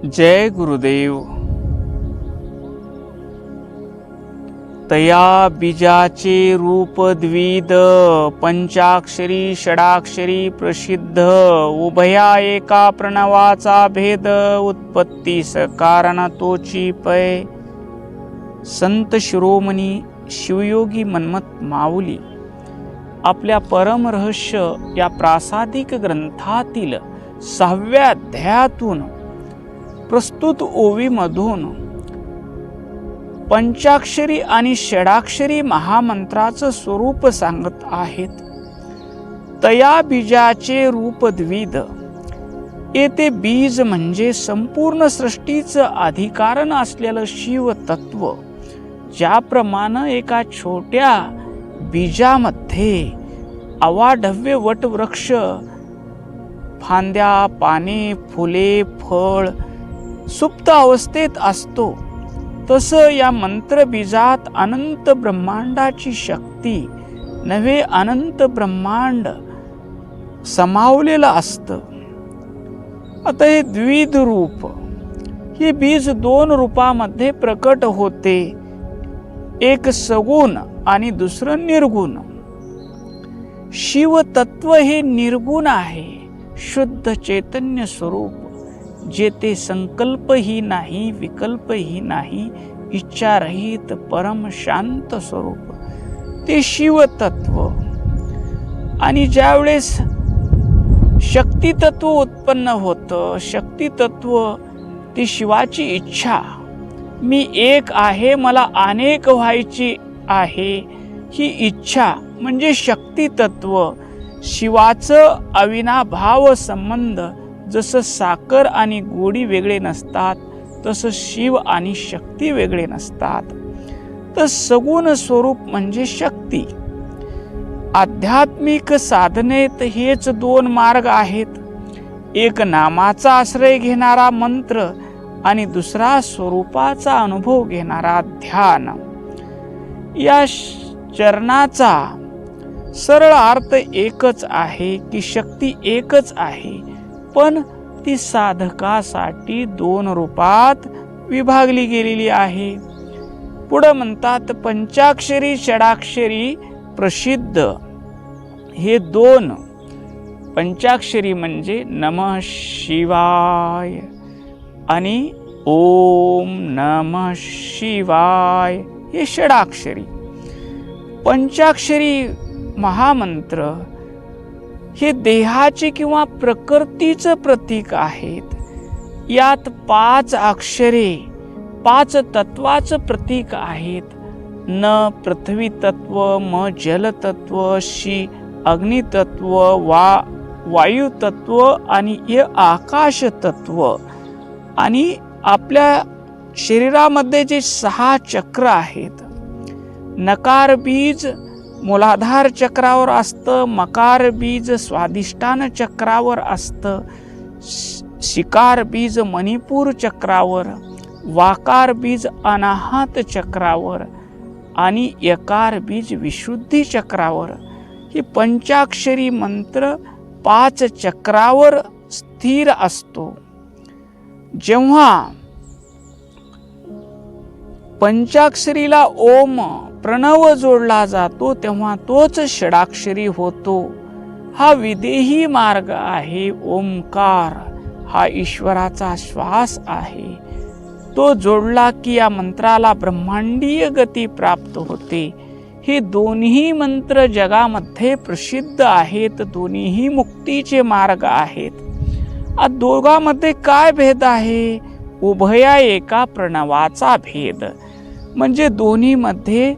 जय गुरुदेव। तया बीजाचे रूप द्विध, पंचाक्षरी षडाक्षरी प्रसिद्ध, उभया एका प्रणवाचा भेद, उत्पत्तीस कारण तोची पै। संत शिरोमणी शिवयोगी मन्मथ माऊली आपल्या परम रहस्य या प्रासादिक ग्रंथातील 6व्या अध्यायातून प्रस्तुत ओवीमधून पंचाक्षरी आणि षडाक्षरी महामंत्राचं स्वरूप सांगत आहेत। तया बीजाचे रूप द्विध, येथे बीज म्हणजे संपूर्ण सृष्टीचं अधिकारण असलेलं शिव तत्व। ज्याप्रमाणे एका छोट्या बीजामध्ये अवाढव्य वटवृक्ष, फांद्या, पाने, फुले, फळ सुप्त अवस्थेत असतो, तसं या मंत्र बीजात अनंत ब्रह्मांडाची शक्ती नव्हे अनंत ब्रह्मांड समावलेलं असतं। आता हे द्विध रूप, हे बीज 2 रूपामध्ये प्रकट होते, एक सगुण आणि दुसरं निर्गुण। शिव तत्व हे निर्गुण आहे, शुद्ध चैतन्य स्वरूप, जेथे संकल्पही नाही, विकल्पही नाही, इच्छारहित परम शांत स्वरूप ते शिव तत्व। आणि ज्यावेळेस शक्ती तत्व उत्पन्न होतं, शक्ती तत्व ती शिवाची इच्छा, मी एक आहे, मला अनेक व्हायची आहे, ही इच्छा म्हणजे शक्ती तत्व। शिवाचं अविनाभाव संबंध, जसं साखर आणि गोडी वेगळे नसतात, तसं शिव आणि शक्ती वेगळे नसतात। तर सगुण स्वरूप म्हणजे शक्ती। आध्यात्मिक साधनेत हेच 2 मार्ग आहेत, एक नामाचा आश्रय घेणारा मंत्र आणि दुसरा स्वरूपाचा अनुभव घेणारा ध्यान। या चरणाचा सरळ अर्थ एकच आहे की शक्ती एकच आहे, पण ती साधकासाठी 2 रूपात विभागली गेलेली आहे। पुढे म्हणतात पंचाक्षरी षडाक्षरी प्रसिद्ध, हे 2 पंचाक्षरी म्हणजे नमः शिवाय आणि ओम नमः शिवाय, हे षडाक्षरी। पंचाक्षरी महामंत्र हे देहाचे किंवा प्रकृतीचं प्रतीक आहेत। यात 5 अक्षरे 5 तत्वाचं प्रतीक आहेत। न पृथ्वी तत्व, म जल तत्व, शी अग्नि तत्व, वायू तत्व आणि हे आकाश तत्व। आणि आपल्या शरीरामध्ये जे 6 चक्र आहेत, नकार बीज मूलाधार चक्रावर असतं, मकार बीज स्वादिष्ठान चक्रावर असतं, शिकार बीज मणिपूर चक्रावर, वाकार बीज अनाहत चक्रावर आणि यकार बीज विशुद्धी चक्रावर। ही पंचाक्षरी मंत्र 5 चक्रावर स्थिर असतो। जेव्हा पंचाक्षरीला ओम प्रणव जोडला जातो, तेव्हा तोच षडाक्षरी होतो। हा विदेही मार्ग आहे। ओंकार हा ईश्वराचा श्वास आहे, तो जोडला की या मंत्राला ब्रह्मांडीय गती प्राप्त होते। हे दोन्ही मंत्र जगामध्ये प्रसिद्ध आहेत, दोन्हीही मुक्तीचे मार्ग आहेत। या दोघांमध्ये काय भेद आहे? उभया एका प्रणवाचा भेद, म्हणजे दोन्ही मध्ये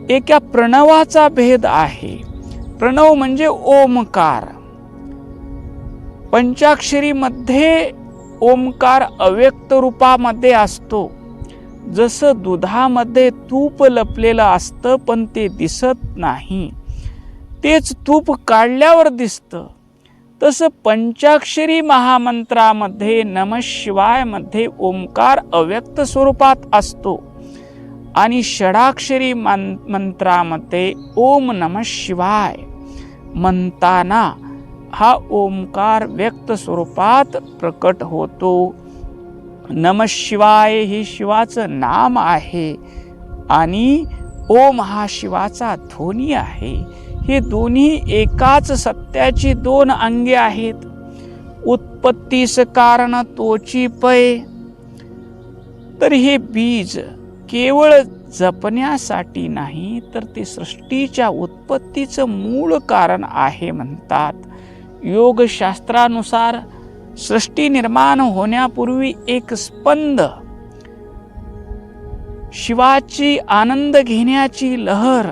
एका प्रणवाचा भेद आहे। प्रणव म्हणजे ओमकार। पंचाक्षरी मध्ये ओमकार अव्यक्त रूपामध्ये असतो, जसं दुधामध्ये तूप लपलेलं असतं पण ते दिसत नाही, तेच तूप काढल्यावर दिसतं, तसं पंचाक्षरी महामंत्रामध्ये नमः शिवाय मध्ये ओंकार अव्यक्त स्वरूपात असतो आणि षडाक्षरी मंत्रामध्ये ओम नमः शिवाय म्हणताना हा ओंकार व्यक्त स्वरूपात प्रकट होतो. नमः शिवाय हे शिवाचं नाम आहे आणि ओम हा शिवाचा ध्वनी आहे. हे दोन्ही एकाच सत्याची दोन अंगे आहेत. उत्पत्तीस कारण तोची पै. तर हे बीज केवळ जपण्यासाठी नाही, तर ते सृष्टीच्या उत्पत्तीचं मूळ कारण आहे म्हणतात. योगशास्त्रानुसार सृष्टी निर्माण होण्यापूर्वी एक स्पंद, शिवाची आनंद घेण्याची लहर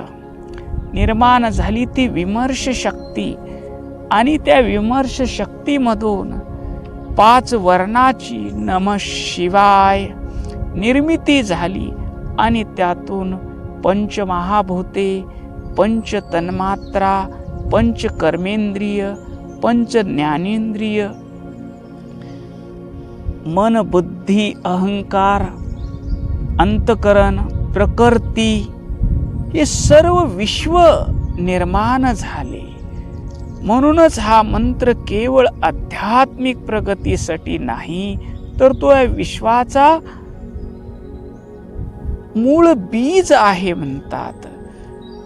निर्माण झाली, ती विमर्श शक्ती. आणि त्या विमर्श शक्तीमधून 5 वर्णाची नमः शिवाय निर्मिती झाली आणि त्यातून पंचमहाभूते, पंच तन्मात्रा, पंच कर्मेंद्रिय, पंच ज्ञानेंद्रिय, मन, बुद्धी, अहंकार, अंतकरण, प्रकृती हे सर्व विश्व निर्माण झाले. म्हणूनच हा मंत्र केवळ आध्यात्मिक प्रगतीसाठी नाही, तर तो या विश्वाचा मूळ बीज आहे म्हणतात.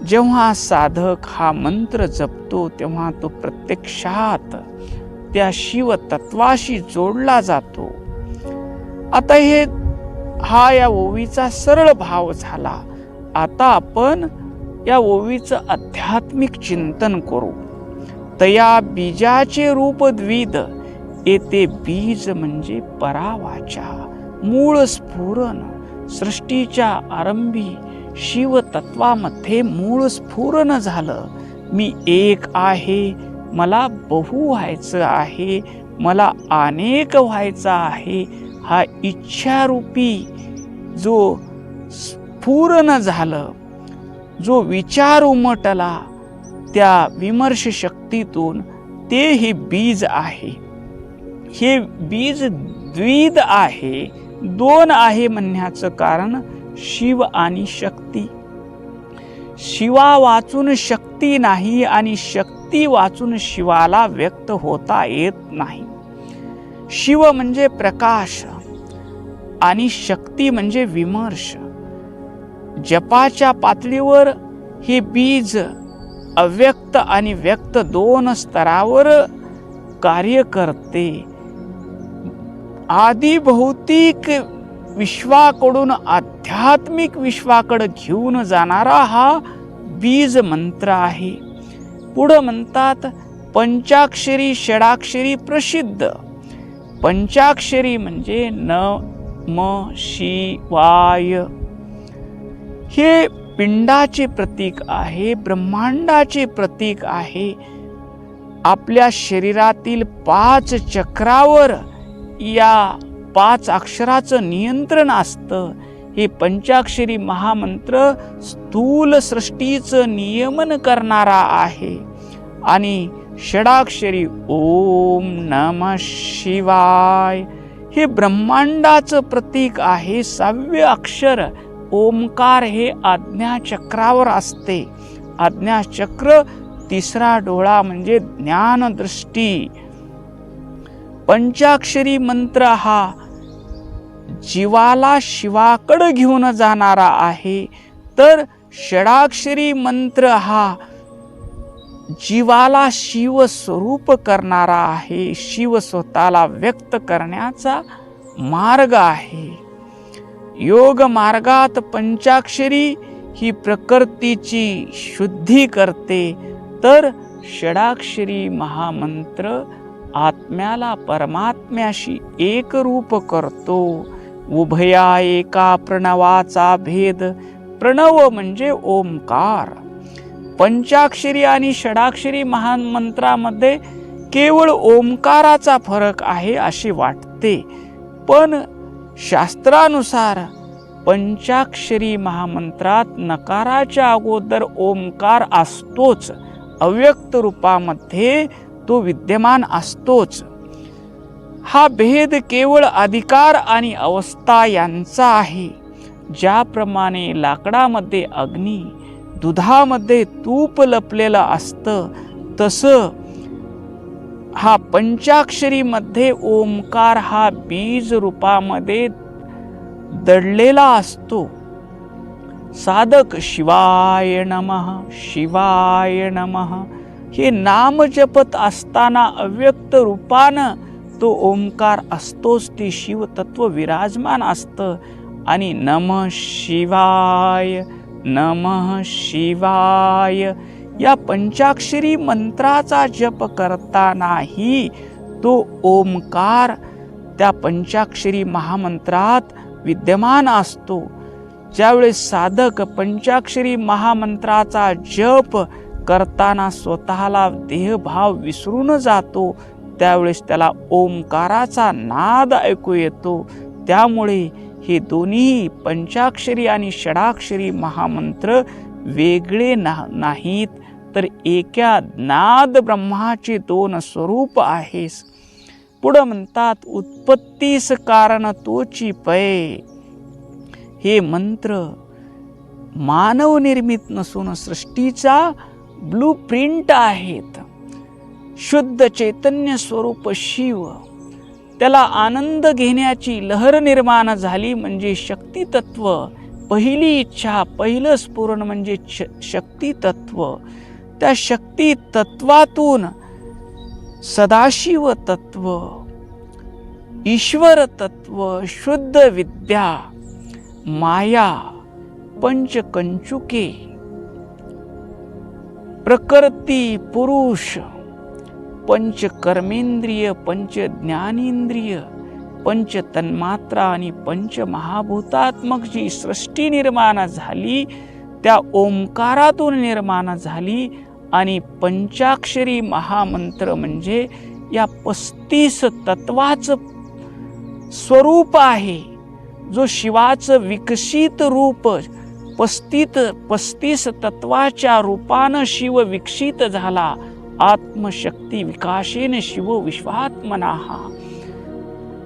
जेव्हा साधक हा मंत्र जपतो तेव्हा तो प्रत्यक्षात त्या शिव तत्वाशी जोडला जातो. आता हा या ओवीचा सरळ भाव झाला. आता आपण या ओवीचं आध्यात्मिक चिंतन करू. तया बीजाचे रूप द्विध, येते बीज म्हणजे परावाचा मूळ स्फुरण. सृष्टीच्या आरंभी शिव तत्वामध्ये मूळ स्फुरण झालं. मी एक आहे, मला बहु व्हायचं आहे, मला अनेक व्हायचं आहे. हा इच्छारूपी जो स्फुरण झालं, जो विचार उमटला, त्या विमर्श शक्तीतून, ते हे बीज आहे. हे बीज द्विध आहे, 2 आहे म्हणण्याचं कारण शिव आणि शक्ती. शिवा वाचून शक्ती नाही आणि शक्ती वाचून शिवाला व्यक्त होता येत नाही. शिव म्हणजे प्रकाश आणि शक्ती म्हणजे विमर्श. जपाच्या पातळीवर हे बीज अव्यक्त आणि व्यक्त 2 स्तरावर कार्य करते. आदी भौतिक विश्वाकडून आध्यात्मिक विश्वाकडे घेऊन जाणारा हा बीज मंत्र आहे. पुढे म्हणतात पंचाक्षरी षडाक्षरी प्रसिद्ध. पंचाक्षरी म्हणजे नमः शिवाय. हे पिंडाचे प्रतीक आहे, ब्रह्मांडाचे प्रतीक आहे. आपल्या शरीरातील 5 चक्रावर या 5 अक्षराचं नियंत्रण असतं. हे पंचाक्षरी महामंत्र स्थूल सृष्टीचं नियमन करणारा आहे. आणि षडाक्षरी ओम नमः शिवाय हे ब्रह्मांडाचं प्रतीक आहे. 6वे अक्षर ओमकार हे आज्ञाचक्रावर असते. आज्ञाचक्र 3रा डोळा म्हणजे ज्ञानदृष्टी. पंचाक्षरी मंत्र हा जीवाला शिवाकडे घेऊन जाणारा आहे, तर षडाक्षरी मंत्र हा जीवाला शिव स्वरूप करणारा आहे. शिव स्वतःला व्यक्त करण्याचा मार्ग आहे. योग मार्गात पंचाक्षरी ही प्रकृतीची शुद्धी करते, तर षडाक्षरी महामंत्र आत्म्याला परमात्म्याशी एक रूप करतो. उभया एका प्रणवाचा भेद. प्रणव म्हणजे ओंकार. पंचाक्षरी आणि षडाक्षरी महामंत्रामध्ये केवळ ओंकाराचा फरक आहे असे वाटते, पण शास्त्रानुसार पंचाक्षरी महामंत्रात नकाराच्या अगोदर ओंकार असतोच. अव्यक्त रूपामध्ये तो विद्यमान असतोच. हा भेद केवळ अधिकार आणि अवस्था यांचा आहे. ज्याप्रमाणे लाकडामध्ये अग्नी, दुधामध्ये तूप लपलेलं असतं, तसं हा पंचाक्षरी मध्ये ओंकार हा बीज रूपामध्ये दडलेला असतो. साधक शिवाय नमः शिवाय नमः हे नाम जपत असताना अव्यक्त रूपानं तो ओंकार असतोच, ते शिव तत्व विराजमान असतं. आणि नमः शिवाय नमः शिवाय या पंचाक्षरी मंत्राचा जप करतानाही तो ओंकार त्या पंचाक्षरी महामंत्रात विद्यमान असतो. ज्यावेळेस साधक पंचाक्षरी महामंत्राचा जप करताना स्वतःला देहभाव विसरून जातो, त्यावेळेस त्याला ओंकाराचा नाद ऐकू येतो. त्यामुळे हे दोन्ही पंचाक्षरी आणि षडाक्षरी महामंत्र वेगळे नाहीत, तर एका नाद ब्रह्माचे दोन स्वरूप आहेस. पुढं म्हणतात उत्पत्तीस कारण तोची पै. हे मंत्र मानव निर्मित नसून सृष्टीचा ब्लू प्रिंट आहेत. शुद्ध चैतन्य स्वरूप शिव, त्याला आनंद घेण्याची लहर निर्माण झाली म्हणजे शक्ती तत्व. पहिली इच्छा, पहिलं स्फुरण म्हणजे शक्ती तत्व. त्या शक्ती तत्वातून सदाशिव तत्व, ईश्वर तत्व, शुद्ध विद्या, माया, पंचकंचुके, प्रकृती, पुरुष, पंच कर्मेंद्रिय, पंच ज्ञानेंद्रिय, पंच तन्मात्रा आणि पंच महाभूतात्मक जी सृष्टी निर्माण झाली त्या ओंकारातून निर्माण झाली. आणि पंचाक्षरी महामंत्र म्हणजे या 35 तत्वाचं स्वरूप आहे, जो शिवाचं विकसित रूप 35 तत्वाच्या रूपानं शिव विकसित झाला. आत्मशक्ती विकासेन शिव विश्वात्मनाः.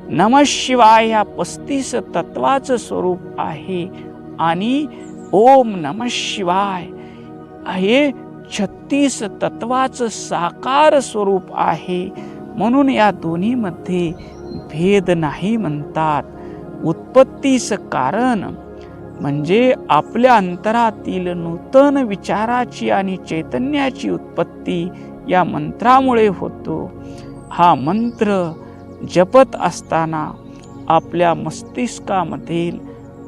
नमः शिवाय या 35 तत्वाचं स्वरूप आहे आणि ओम नमः शिवाय हे 36 तत्वाचं साकार स्वरूप आहे. म्हणून या दोन्हीमध्ये भेद नाही म्हणतात. उत्पत्तीस कारण म्हणजे आपल्या अंतरातील नूतन विचाराची आणि चैतन्याची उत्पत्ती या मंत्रामुळे होतो. हा मंत्र जपत असताना आपल्या मस्तिष्कामधील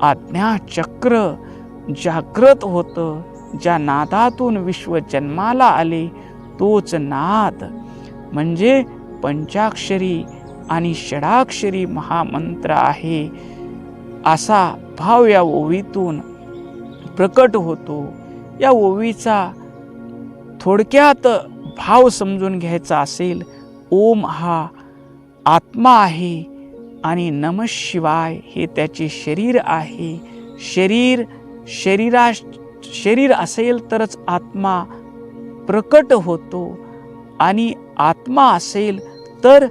आज्ञाचक्र जागृत होतं. ज्या नादातून विश्व जन्माला आले तोच नाद म्हणजे पंचाक्षरी आणि षडाक्षरी महामंत्र आहे, असा भाव या ओवीतून प्रकट होतो. या ओवीचा थोडक्यात भाव समजून घ्यायचा असेल, ओम हा आत्मा आहे आणि नमः शिवाय हे त्याचे शरीर आहे. शरीर असेल तरच आत्मा प्रकट होतो आणि आत्मा असेल तर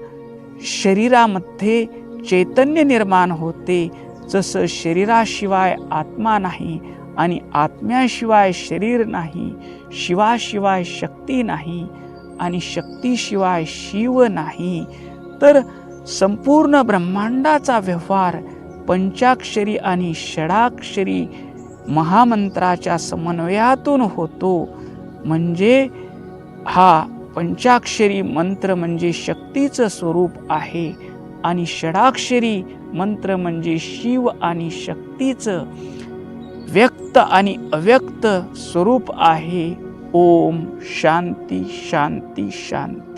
शरीरामध्ये चैतन्य निर्माण होते. जसं शरीराशिवाय आत्मा नाही आणि आत्म्याशिवाय शरीर नाही, शिवाशिवाय शक्ती नाही आणि शक्तीशिवाय शिव नाही, तर संपूर्ण ब्रह्मांडाचा व्यवहार पंचाक्षरी आणि षडाक्षरी महामंत्राच्या समन्वयातून होतो. म्हणजे हा पंचाक्षरी मंत्र म्हणजे शक्तीचं स्वरूप आहे आणि षडाक्षरी मंत्र म्हणजे शिव आणि शक्तीचं व्यक्त आणि अव्यक्त स्वरूप आहे. ओम शांती शांती शांती.